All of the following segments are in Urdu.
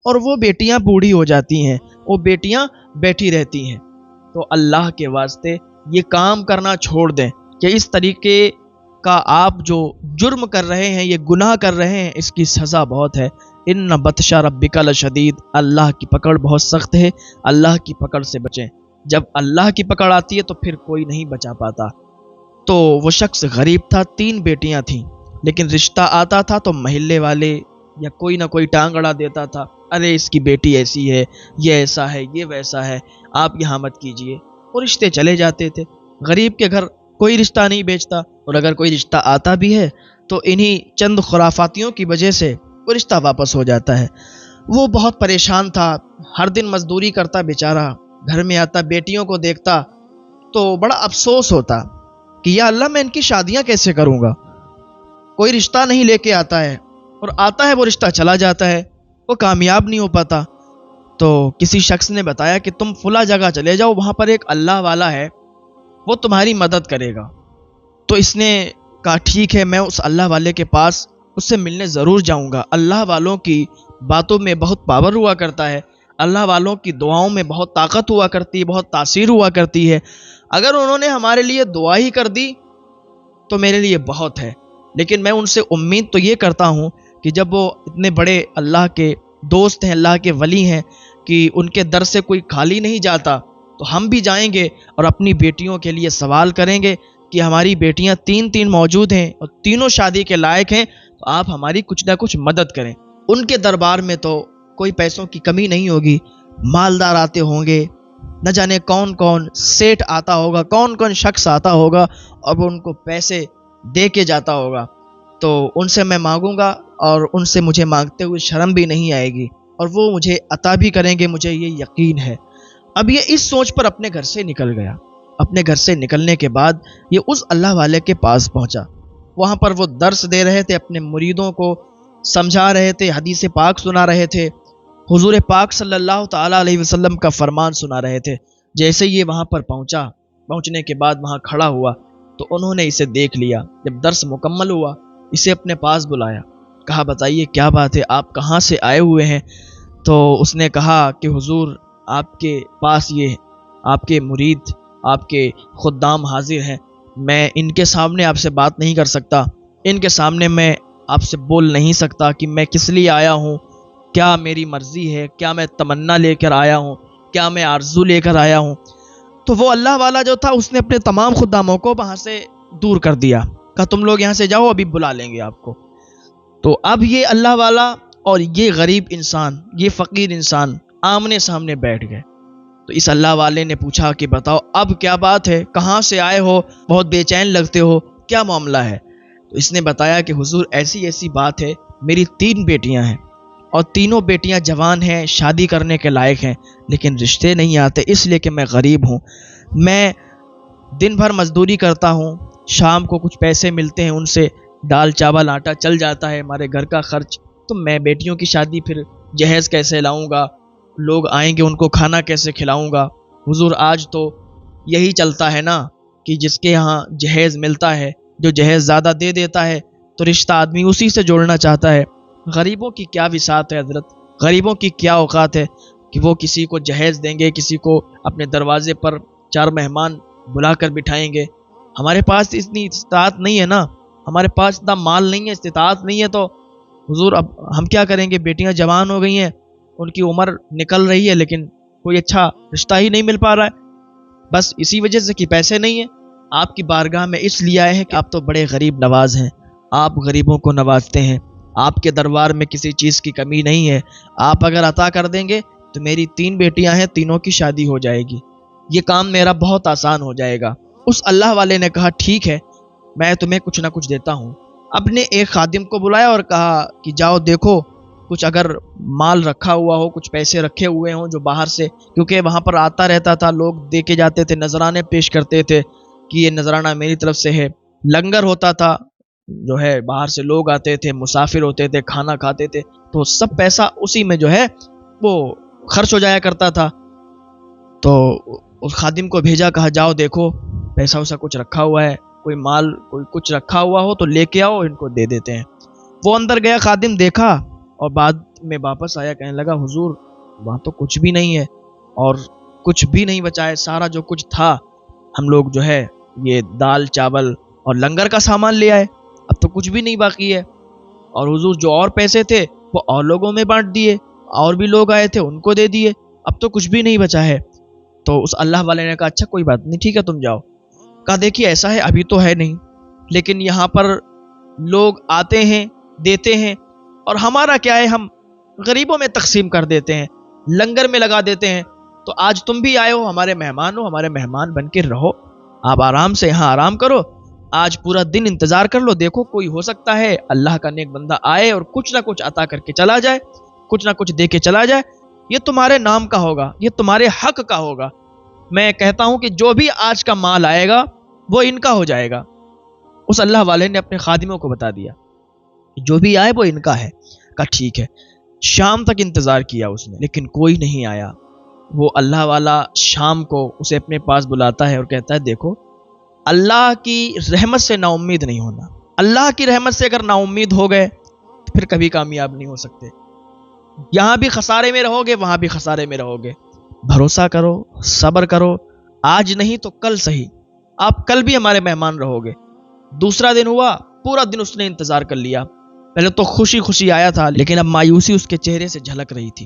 اور وہ بیٹیاں بوڑھی ہو جاتی ہیں، وہ بیٹیاں بیٹھی رہتی ہیں۔ تو اللہ کے واسطے یہ کام کرنا چھوڑ دیں کہ اس طریقے کا آپ جو جرم کر رہے ہیں، یہ گناہ کر رہے ہیں، اس کی سزا بہت ہے۔ ان بطش ربک لشدید، اللہ کی پکڑ بہت سخت ہے، اللہ کی پکڑ سے بچیں۔ جب اللہ کی پکڑ آتی ہے تو پھر کوئی نہیں بچا پاتا۔ تو وہ شخص غریب تھا، 3 بیٹیاں تھیں، لیکن رشتہ آتا تھا تو محلے والے یا کوئی نہ کوئی ٹانگ اڑا دیتا تھا، ارے اس کی بیٹی ایسی ہے، یہ ایسا ہے، یہ ویسا ہے، آپ یہاں مت کیجئے، وہ رشتے چلے جاتے تھے۔ غریب کے گھر کوئی رشتہ نہیں بیچتا، اور اگر کوئی رشتہ آتا بھی ہے تو انہی چند خرافاتیوں کی وجہ سے وہ رشتہ واپس ہو جاتا ہے۔ وہ بہت پریشان تھا، ہر دن مزدوری کرتا بیچارہ، گھر میں آتا بیٹیوں کو دیکھتا تو بڑا افسوس ہوتا کہ یا اللہ میں ان کی شادیاں کیسے کروں گا، کوئی رشتہ نہیں لے کے آتا ہے، اور آتا ہے وہ رشتہ چلا جاتا ہے، وہ کامیاب نہیں ہو پاتا۔ تو کسی شخص نے بتایا کہ تم فلاں جگہ چلے جاؤ، وہاں پر ایک اللہ والا ہے، وہ تمہاری مدد کرے گا۔ تو اس نے کہا ٹھیک ہے، میں اس اللہ والے کے پاس اس سے ملنے ضرور جاؤں گا۔ اللہ والوں کی باتوں میں بہت پاور ہوا کرتا ہے، اللہ والوں کی دعاؤں میں بہت طاقت ہوا کرتی ہے، بہت تاثیر ہوا کرتی ہے۔ اگر انہوں نے ہمارے لیے دعا ہی کر دی تو میرے لیے بہت ہے، لیکن میں ان سے امید تو یہ کرتا ہوں کہ جب وہ اتنے بڑے اللہ کے دوست ہیں، اللہ کے ولی ہیں، کہ ان کے در سے کوئی خالی نہیں جاتا، تو ہم بھی جائیں گے اور اپنی بیٹیوں کے لیے سوال کریں گے کہ ہماری بیٹیاں 3 موجود ہیں اور تینوں شادی کے لائق ہیں، تو آپ ہماری کچھ نہ کچھ مدد کریں۔ ان کے دربار میں تو کوئی پیسوں کی کمی نہیں ہوگی، مالدار آتے ہوں گے، نہ جانے کون کون سیٹ آتا ہوگا، کون کون شخص آتا ہوگا، اور وہ ان کو پیسے دے کے جاتا ہوگا۔ تو ان سے میں مانگوں گا، اور ان سے مجھے مانگتے ہوئے شرم بھی نہیں آئے گی، اور وہ مجھے عطا بھی کریں گے، مجھے یہ یقین ہے۔ اب یہ اس سوچ پر اپنے گھر سے نکل گیا۔ اپنے گھر سے نکلنے کے بعد یہ اس اللہ والے کے پاس پہنچا۔ وہاں پر وہ درس دے رہے تھے، اپنے مریدوں کو سمجھا رہے تھے، حدیث پاک سنا رہے تھے، حضور پاک صلی اللہ تعالیٰ علیہ وسلم کا فرمان سنا رہے تھے۔ جیسے یہ وہاں پر پہنچا، پہنچنے کے بعد وہاں کھڑا ہوا تو انہوں نے اسے دیکھ لیا۔ جب درس مکمل ہوا اسے اپنے پاس بلایا، کہا بتائیے کیا بات ہے، آپ کہاں سے آئے ہوئے ہیں؟ تو اس نے کہا کہ حضور آپ کے پاس یہ آپ کے مرید، آپ کے خدام حاضر ہیں، میں ان کے سامنے آپ سے بات نہیں کر سکتا، ان کے سامنے میں آپ سے بول نہیں سکتا کہ میں کس لیے آیا ہوں، کیا میری مرضی ہے، کیا میں تمنا لے کر آیا ہوں، کیا میں آرزو لے کر آیا ہوں۔ تو وہ اللہ والا جو تھا اس نے اپنے تمام خداموں کو وہاں سے دور کر دیا، کہا تم لوگ یہاں سے جاؤ، ابھی بلا لیں گے آپ کو۔ تو اب یہ اللہ والا اور یہ غریب انسان، یہ فقیر انسان آمنے سامنے بیٹھ گئے۔ تو اس اللہ والے نے پوچھا کہ بتاؤ اب کیا بات ہے، کہاں سے آئے ہو، بہت بے چین لگتے ہو، کیا معاملہ ہے؟ تو اس نے بتایا کہ حضور ایسی بات ہے، میری 3 بیٹیاں ہیں، اور تینوں بیٹیاں جوان ہیں، شادی کرنے کے لائق ہیں، لیکن رشتے نہیں آتے، اس لیے کہ میں غریب ہوں، میں دن بھر مزدوری کرتا ہوں، شام کو کچھ پیسے ملتے ہیں، ان سے دال چاول آٹا چل جاتا ہے ہمارے گھر کا خرچ، تو میں بیٹیوں کی شادی پھر جہیز کیسے لاؤں گا، لوگ آئیں گے ان کو کھانا کیسے کھلاؤں گا؟ حضور آج تو یہی چلتا ہے نا کہ جس کے یہاں جہیز ملتا ہے، جو جہیز زیادہ دے دیتا ہے تو رشتہ آدمی اسی سے جوڑنا چاہتا ہے۔ غریبوں کی کیا وسعت ہے حضرت، غریبوں کی کیا اوقات ہے کہ وہ کسی کو جہیز دیں گے، کسی کو اپنے دروازے پر 4 مہمان بلا کر بٹھائیں گے۔ ہمارے پاس اتنی استطاعت نہیں ہے نا، ہمارے پاس اتنا مال نہیں ہے، استطاعت نہیں ہے، تو حضور اب ہم کیا کریں گے؟ بیٹیاں جوان ہو گئی ہیں، ان کی عمر نکل رہی ہے، لیکن کوئی اچھا رشتہ ہی نہیں مل پا رہا ہے، بس اسی وجہ سے کہ پیسے نہیں ہیں۔ آپ کی بارگاہ میں اس لیے آئے ہیں کہ آپ تو بڑے غریب نواز ہیں، آپ غریبوں کو نوازتے ہیں، آپ کے دربار میں کسی چیز کی کمی نہیں ہے، آپ اگر عطا کر دیں گے تو میری 3 بیٹیاں ہیں، تینوں کی شادی ہو جائے گی، یہ کام میرا بہت آسان ہو جائے گا۔ اس اللہ والے نے کہا ٹھیک ہے، میں تمہیں کچھ نہ کچھ دیتا ہوں۔ اپنے ایک خادم کو بلایا اور کہا کہ جاؤ دیکھو کچھ اگر مال رکھا ہوا ہو، کچھ پیسے رکھے ہوئے ہوں جو باہر سے، کیونکہ وہاں پر آتا رہتا تھا، لوگ دے کے جاتے تھے، نذرانے پیش کرتے تھے کہ یہ نذرانہ میری طرف سے ہے، لنگر ہوتا تھا، جو ہے باہر سے لوگ آتے تھے، مسافر ہوتے تھے، کھانا کھاتے تھے، تو سب پیسہ اسی میں جو ہے وہ خرچ ہو جایا کرتا تھا۔ تو اس خادم کو بھیجا، کہا جاؤ دیکھو پیسہ ویسا کچھ رکھا ہوا ہے، کوئی مال کوئی کچھ رکھا ہوا ہو تو لے کے آؤ، ان کو دے دیتے ہیں۔ وہ اندر گیا، خادم دیکھا اور بعد میں واپس آیا، کہنے لگا حضور وہاں تو کچھ بھی نہیں ہے، اور کچھ بھی نہیں بچا ہے، سارا جو کچھ تھا ہم لوگ جو ہے یہ دال چاول اور لنگر کا سامان لے آئے، اب تو کچھ بھی نہیں باقی ہے، اور حضور جو اور پیسے تھے وہ اور لوگوں میں بانٹ دیے، اور بھی لوگ آئے تھے ان کو دے دیے، اب تو کچھ بھی نہیں بچا ہے۔ تو اس اللہ والے نے کہا اچھا کوئی بات نہیں، ٹھیک ہے تم جاؤ۔ کہا دیکھیے ایسا ہے ابھی تو ہے نہیں، لیکن یہاں پر لوگ آتے ہیں دیتے ہیں، اور ہمارا کیا ہے، ہم غریبوں میں تقسیم کر دیتے ہیں، لنگر میں لگا دیتے ہیں، تو آج تم بھی آئے ہو، ہمارے مہمان ہو، ہمارے مہمان بن کے رہو، آپ آرام سے یہاں آرام کرو، آج پورا دن انتظار کر لو، دیکھو کوئی ہو سکتا ہے اللہ کا نیک بندہ آئے اور کچھ نہ کچھ عطا کر کے چلا جائے، کچھ نہ کچھ دے کے چلا جائے، یہ تمہارے نام کا ہوگا، یہ تمہارے حق کا ہوگا۔ میں کہتا ہوں کہ جو بھی آج کا مال آئے گا وہ ان کا ہو جائے گا۔ اس اللہ والے نے اپنے خادموں کو بتا دیا جو بھی آئے وہ ان کا ہے۔ کہا ٹھیک ہے۔ شام تک انتظار کیا اس نے، لیکن کوئی نہیں آیا۔ وہ اللہ والا شام کو اسے اپنے پاس بلاتا ہے اور کہتا ہے دیکھو اللہ کی رحمت سے نا امید نہیں ہونا، اللہ کی رحمت سے اگر نا امید ہو گئے تو پھر کبھی کامیاب نہیں ہو سکتے، یہاں بھی خسارے میں رہو گے وہاں بھی خسارے میں رہو گے۔ بھروسہ کرو، صبر کرو، آج نہیں تو کل صحیح، آپ کل بھی ہمارے مہمان رہو گے۔ دوسرا دن ہوا، پورا دن اس نے انتظار کر لیا، پہلے تو خوشی خوشی آیا تھا، لیکن اب مایوسی اس کے چہرے سے جھلک رہی تھی،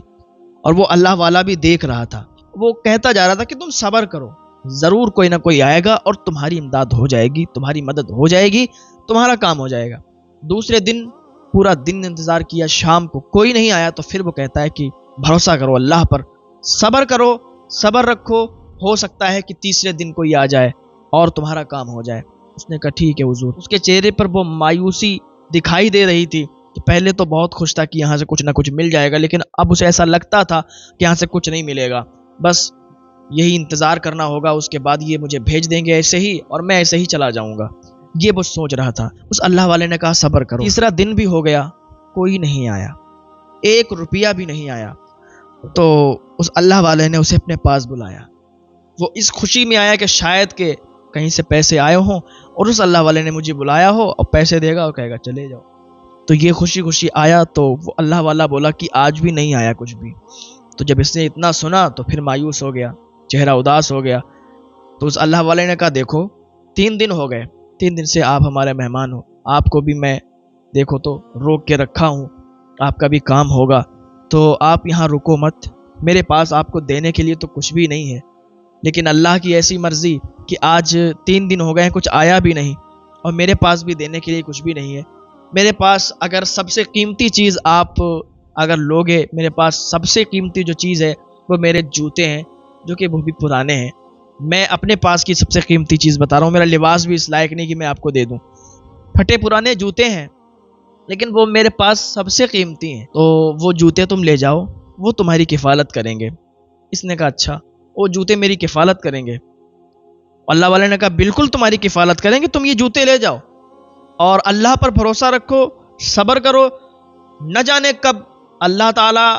اور وہ اللہ والا بھی دیکھ رہا تھا۔ وہ کہتا جا رہا تھا کہ تم صبر کرو، ضرور کوئی نہ کوئی آئے گا اور تمہاری امداد ہو جائے گی، تمہاری مدد ہو جائے گی، تمہارا کام ہو جائے گا۔ دوسرے دن پورا دن انتظار کیا، شام کو کوئی نہیں آیا، تو پھر وہ کہتا ہے کہ بھروسہ کرو اللہ پر، صبر کرو، صبر رکھو، ہو سکتا ہے کہ تیسرے دن کوئی آ جائے اور تمہارا کام ہو جائے۔ اس نے کہا ٹھیک ہے حضور۔ اس کے چہرے پر وہ مایوسی دکھائی دے رہی تھی کہ پہلے تو بہت خوش تھا کہ یہاں سے کچھ نہ کچھ مل جائے گا، لیکن اب اسے ایسا لگتا تھا کہ یہاں سے کچھ نہیں ملے گا، بس یہی انتظار کرنا ہوگا، اس کے بعد یہ مجھے بھیج دیں گے ایسے ہی اور میں ایسے ہی چلا جاؤں گا، یہ وہ سوچ رہا تھا۔ اس اللہ والے نے کہا صبر کرو۔ تیسرا دن بھی ہو گیا، کوئی نہیں آیا، 1 روپیہ بھی نہیں آیا۔ تو اس اللہ والے نے اسے اپنے پاس بلایا۔ وہ اس خوشی میں آیا کہ شاید کہ کہیں سے پیسے آئے ہوں اور اس اللہ والے نے مجھے بلایا ہو اور پیسے دے گا اور کہے گا چلے جاؤ۔ تو یہ خوشی خوشی آیا، تو وہ اللہ والا بولا کہ آج بھی نہیں آیا کچھ بھی۔ تو جب اس نے اتنا سنا تو پھر مایوس ہو گیا، چہرہ اداس ہو گیا۔ تو اس اللہ والے نے کہا دیکھو 3 دن ہو گئے، 3 دن سے آپ ہمارے مہمان ہو، آپ کو بھی میں دیکھو تو روک کے رکھا ہوں، آپ کا بھی کام ہوگا، تو آپ یہاں رکو مت، میرے پاس آپ کو دینے کے لیے تو کچھ بھی نہیں ہے، لیکن اللہ کی ایسی مرضی کہ آج 3 دن ہو گئے ہیں کچھ آیا بھی نہیں، اور میرے پاس بھی دینے کے لیے کچھ بھی نہیں ہے۔ میرے پاس اگر سب سے قیمتی چیز آپ اگر لوگے، میرے پاس سب سے قیمتی جو چیز ہے وہ میرے جوتے ہیں، جو کہ وہ بھی پرانے ہیں۔ میں اپنے پاس کی سب سے قیمتی چیز بتا رہا ہوں، میرا لباس بھی اس لائق نہیں کہ میں آپ کو دے دوں، پھٹے پرانے جوتے ہیں، لیکن وہ میرے پاس سب سے قیمتی ہیں، تو وہ جوتے تم لے جاؤ، وہ تمہاری کفالت کریں گے۔ اس نے کہا اچھا وہ جوتے میری کفالت کریں گے؟ اللہ والے نے کہا بالکل تمہاری کفالت کریں گے، تم یہ جوتے لے جاؤ اور اللہ پر بھروسہ رکھو، صبر کرو، نہ جانے کب اللہ تعالیٰ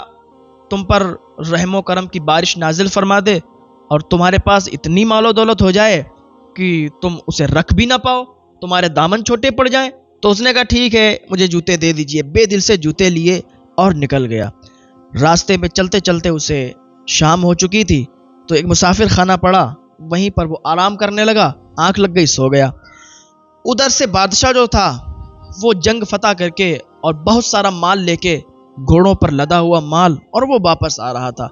تم پر رحم و کرم کی بارش نازل فرما دے اور تمہارے پاس اتنی مال و دولت ہو جائے کہ تم اسے رکھ بھی نہ پاؤ، تمہارے دامن چھوٹے پڑ جائیں۔ تو اس نے کہا ٹھیک ہے مجھے جوتے دے دیجئے، بے دل سے جوتے لیے اور نکل گیا۔ راستے میں چلتے چلتے اسے شام ہو چکی تھی، تو ایک مسافر خانہ پڑا، وہیں پر وہ آرام کرنے لگا، آنکھ لگ گئی، سو گیا۔ ادھر سے بادشاہ جو تھا وہ جنگ فتح کر کے اور بہت سارا مال لے کے، گھوڑوں پر لدا ہوا مال، اور وہ واپس آ رہا تھا۔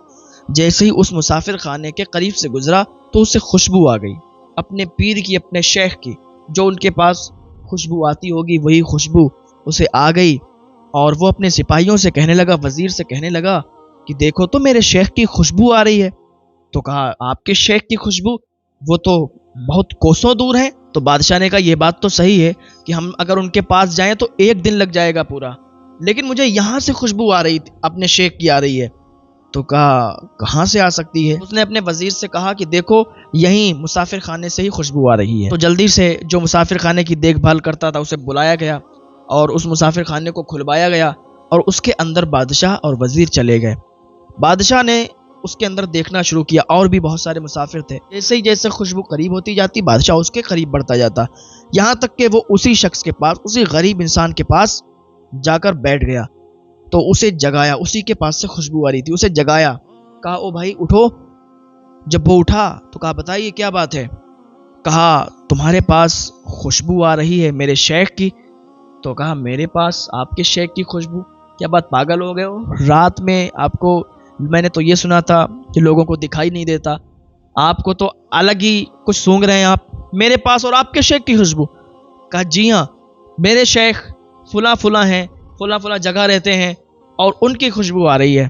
جیسے ہی اس مسافر خانے کے قریب سے گزرا تو اسے خوشبو آ گئی، اپنے پیر کی، اپنے شیخ کی، جو ان کے پاس خوشبو آتی ہوگی وہی خوشبو اسے آ گئی، اور وہ اپنے سپاہیوں سے کہنے لگا، وزیر سے کہنے لگا کہ دیکھو تو میرے شیخ کی خوشبو آ رہی ہے۔ تو کہا آپ کے شیخ کی خوشبو؟ وہ تو بہت کوسوں دور ہیں۔ تو بادشاہ نے کہا یہ بات تو صحیح ہے کہ ہم اگر ان کے پاس جائیں تو 1 دن لگ جائے گا پورا، لیکن مجھے یہاں سے خوشبو آ رہی تھی، اپنے شیخ کی آ رہی ہے۔ تو کہا کہاں سے آ سکتی ہے؟ اس نے اپنے وزیر سے کہا کہ دیکھو یہیں مسافر خانے سے ہی خوشبو آ رہی ہے۔ تو جلدی سے جو مسافر خانے کی دیکھ بھال کرتا تھا اسے بلایا گیا اور اس مسافر خانے کو کھلوایا گیا، اور اس کے اندر بادشاہ اور وزیر چلے گئے۔ بادشاہ نے اس کے اندر دیکھنا شروع کیا، اور بھی بہت سارے مسافر تھے۔ جیسے ہی جیسے خوشبو قریب ہوتی جاتی بادشاہ اس کے قریب بڑھتا جاتا، یہاں تک کہ وہ اسی شخص کے پاس، اسی غریب انسان کے پاس جا کر بیٹھ گیا۔ تو اسے جگایا، اسی کے پاس سے خوشبو آ رہی تھی، اسے جگایا، کہا او بھائی اٹھو۔ جب وہ اٹھا تو کہا بتائیے کیا بات ہے؟ کہا تمہارے پاس خوشبو آ رہی ہے میرے شیخ کی۔ تو کہا میرے پاس آپ کے شیخ کی خوشبو؟ کیا بات پاگل ہو گئے ہو؟ رات میں آپ کو میں نے تو یہ سنا تھا کہ لوگوں کو دکھائی نہیں دیتا، آپ کو تو الگ ہی کچھ سونگ رہے ہیں آپ، میرے پاس اور آپ کے شیخ کی خوشبو؟ کہا جی ہاں، میرے شیخ فلاں فلاں ہیں، فلاں فلاں جگہ رہتے ہیں اور ان کی خوشبو آ رہی ہے۔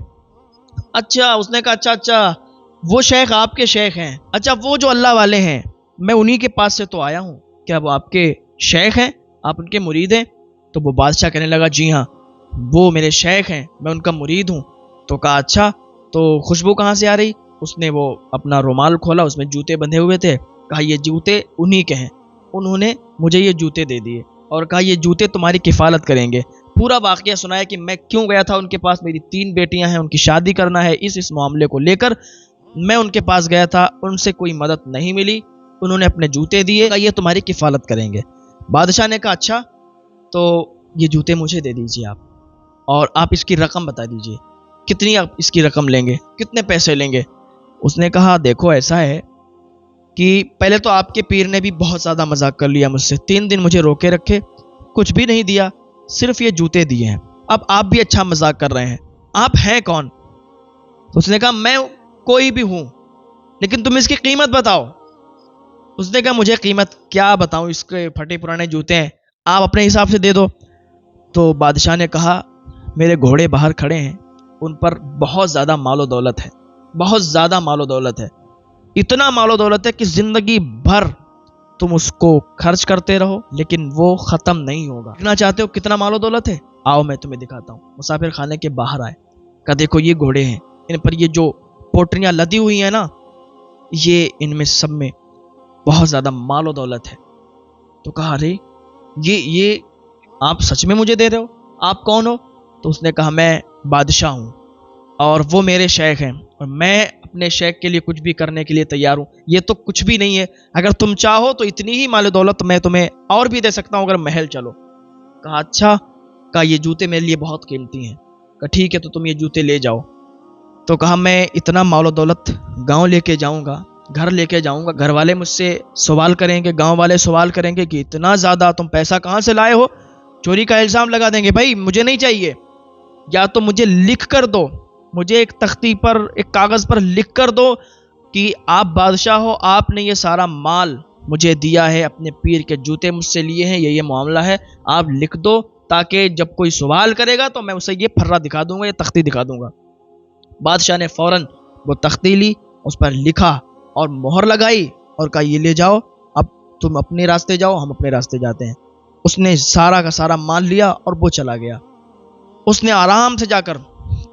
اچھا، اس نے کہا اچھا وہ شیخ آپ کے شیخ ہیں، اچھا وہ جو اللہ والے ہیں، میں انہی کے پاس سے تو آیا ہوں، کیا وہ آپ کے شیخ ہیں، آپ ان کے مرید ہیں؟ تو وہ بادشاہ کہنے لگا جی ہاں وہ میرے شیخ ہیں، میں ان کا مرید ہوں۔ تو کہا اچھا تو خوشبو کہاں سے آ رہی؟ اس نے وہ اپنا رومال کھولا، اس میں جوتے بندھے ہوئے تھے، کہا یہ جوتے انہی کے ہیں، انہوں نے مجھے یہ جوتے دے دیے اور کہا یہ جوتے تمہاری کفالت کریں گے۔ پورا واقعہ سنایا کہ میں کیوں گیا تھا ان کے پاس، میری 3 بیٹیاں ہیں، ان کی شادی کرنا ہے، اس معاملے کو لے کر میں ان کے پاس گیا تھا، ان سے کوئی مدد نہیں ملی، انہوں نے اپنے جوتے دیے، کہا یہ تمہاری کفالت کریں گے۔ بادشاہ نے کہا اچھا تو یہ جوتے مجھے دے دیجیے آپ، اور آپ اس کی رقم بتا دیجیے، کتنی آپ اس کی رقم لیں گے، کتنے پیسے لیں گے؟ اس نے کہا دیکھو ایسا ہے کہ پہلے تو آپ کے پیر نے بھی بہت زیادہ مذاق کر لیا مجھ سے، 3 دن مجھے روکے رکھے، کچھ بھی نہیں دیا، صرف یہ جوتے دیے ہیں، اب آپ بھی اچھا مذاق کر رہے ہیں، آپ ہیں کون؟ تو اس نے کہا میں کوئی بھی ہوں، لیکن تم اس کی قیمت بتاؤ۔ اس نے کہا مجھے قیمت کیا بتاؤں، اس کے پھٹے پرانے جوتے ہیں، آپ اپنے حساب سے دے دو۔ تو بادشاہ نے کہا میرے گھوڑے باہر کھڑے ہیں، ان پر بہت زیادہ مال و دولت ہے، بہت زیادہ مال و دولت ہے، اتنا مال و دولت ہے کہ زندگی بھر تم اس کو خرچ کرتے رہو لیکن وہ ختم نہیں ہوگا۔ دیکھنا چاہتے ہو کتنا مال و دولت ہے؟ آؤ میں تمہیں دکھاتا ہوں۔ مسافر خانے کے باہر آئے، کہا دیکھو یہ گھوڑے ہیں، ان پر یہ جو پوٹریاں لدی ہوئی ہیں نا، یہ ان میں سب میں بہت زیادہ مال و دولت ہے۔ تو کہا ارے یہ آپ سچ میں مجھے دے رہے ہو؟ آپ کون ہو؟ تو اس نے کہا میں بادشاہ ہوں اور وہ میرے شیخ ہیں، اور میں اپنے شیخ کے لیے کچھ بھی کرنے کے لیے تیار ہوں، یہ تو کچھ بھی نہیں ہے، اگر تم چاہو تو اتنی ہی مال و دولت میں تمہیں اور بھی دے سکتا ہوں اگر محل چلو۔ کہا اچھا، کہا یہ جوتے میرے لیے بہت قیمتی ہیں، کہا ٹھیک ہے تو تم یہ جوتے لے جاؤ۔ تو کہا میں اتنا مال و دولت گاؤں لے کے جاؤں گا، گھر لے کے جاؤں گا، گھر والے مجھ سے سوال کریں گے، گاؤں والے سوال کریں گے کہ اتنا زیادہ تم پیسہ کہاں سے لائے ہو، چوری کا الزام لگا دیں گے، بھائی مجھے نہیں چاہیے، یا تو مجھے لکھ کر دو، مجھے ایک تختی پر ایک کاغذ پر لکھ کر دو کہ آپ بادشاہ ہو، آپ نے یہ سارا مال مجھے دیا ہے، اپنے پیر کے جوتے مجھ سے لیے ہیں، یہ معاملہ ہے، آپ لکھ دو تاکہ جب کوئی سوال کرے گا تو میں اسے یہ پھرا دکھا دوں گا، یہ تختی دکھا دوں گا۔ بادشاہ نے فوراً وہ تختی لی، اس پر لکھا اور مہر لگائی اور کہا یہ لے جاؤ، اب تم اپنے راستے جاؤ، ہم اپنے راستے جاتے ہیں۔ اس نے سارا کا سارا مال لیا اور وہ چلا گیا۔ اس نے آرام سے جا کر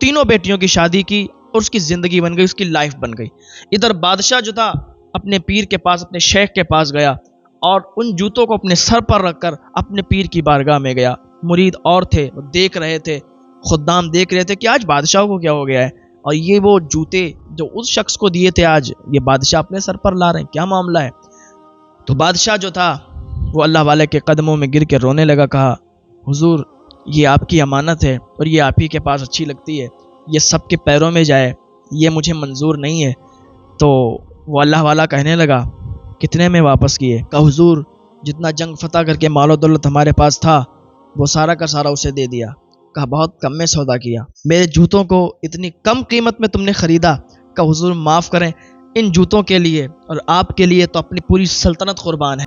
3 بیٹیوں کی شادی کی اور اس کی زندگی بن گئی، اس کی لائف بن گئی۔ ادھر بادشاہ جو تھا اپنے پیر کے پاس، اپنے شیخ کے پاس گیا اور ان جوتوں کو اپنے سر پر رکھ کر اپنے پیر کی بارگاہ میں گیا۔ مرید اور تھے، وہ دیکھ رہے تھے، خدام دیکھ رہے تھے کہ آج بادشاہ کو کیا ہو گیا ہے، اور یہ وہ جوتے جو اس شخص کو دیے تھے آج یہ بادشاہ اپنے سر پر لا رہے ہیں، کیا معاملہ ہے؟ تو بادشاہ جو تھا وہ اللہ والے کے قدموں میں گر کے رونے لگا، کہا حضور یہ آپ کی امانت ہے اور یہ آپ ہی کے پاس اچھی لگتی ہے، یہ سب کے پیروں میں جائے یہ مجھے منظور نہیں ہے۔ تو وہ اللہ والا کہنے لگا کتنے میں واپس کیے؟ کہا حضور جتنا جنگ فتح کر کے مال و دولت ہمارے پاس تھا وہ سارا کا سارا اسے دے دیا۔ کہا بہت کم میں سودا کیا، میرے جوتوں کو اتنی کم قیمت میں تم نے خریدا؟ کہا حضور معاف کریں، ان جوتوں کے لیے اور آپ کے لیے تو اپنی پوری سلطنت قربان ہے۔